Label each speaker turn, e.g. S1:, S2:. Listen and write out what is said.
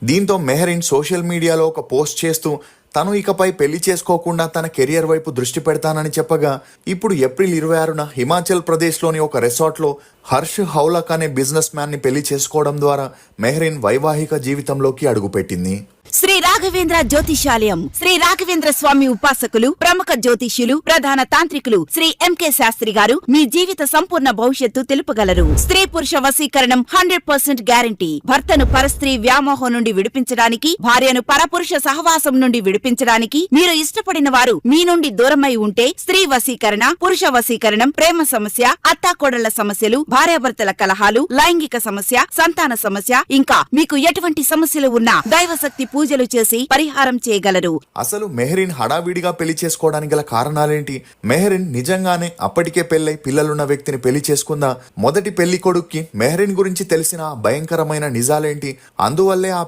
S1: దీంతో మెహరీన్ సోషల్ మీడియాలో ఒక పోస్ట్ చేస్తూ తను ఇకపై పెళ్లి చేసుకోకుండా తన కెరియర్ వైపు దృష్టి పెడతానని చెప్పగా, ఇప్పుడు ఏప్రిల్ 26న హిమాచల్ ప్రదేశ్లోని ఒక రిసార్ట్లో హర్ష్ హౌలక్ అనే బిజినెస్ మ్యాన్ ని పెళ్లి చేసుకోవడం ద్వారా మెహరీన్ వైవాహిక జీవితంలోకి అడుగుపెట్టింది.
S2: శ్రీ రాఘవేంద్ర జ్యోతిషాలయం శ్రీ రాఘవేంద్ర స్వామి ఉపాసకులు, ప్రముఖ జ్యోతిష్యులు, ప్రధాన తాంత్రికులు శ్రీ ఎంకే శాస్త్రి గారు మీ జీవిత సంపూర్ణ భవిష్యత్తు తెలుపగలరు. స్త్రీ పురుష వశీకరణం 100% గ్యారంటీ. భర్తను పరస్త్రీ వ్యామోహం నుండి విడిపించడానికి, భార్యను పరపురుష సహవాసం నుండి విడిపించడానికి, మీరు ఇష్టపడిన వారు మీ నుండి దూరమై ఉంటే స్త్రీ వశీకరణ, పురుష వశీకరణం, ప్రేమ సమస్య, అత్తాకోడళ్ల సమస్యలు, భార్యాభర్తల కలహాలు, లైంగిక సమస్య, సంతాన సమస్య, ఇంకా మీకు ఎటువంటి సమస్యలు ఉన్నా దైవశక్తి పూజలు చేసి పరిహారం చేయగలరు.
S1: అసలు మెహరీన్ హడావిడిగా పెళ్లి చేసుకోవడానికి గల కారణాలేంటి? మెహరీన్ నిజంగానే అప్పటికే పెళ్లై పిల్లలున్న వ్యక్తిని పెళ్లి చేసుకుందా? మొదటి పెళ్లి కొడుక్కి మెహరీన్ గురించి తెలిసిన భయంకరమైన నిజాలేంటి? అందువల్లే ఆ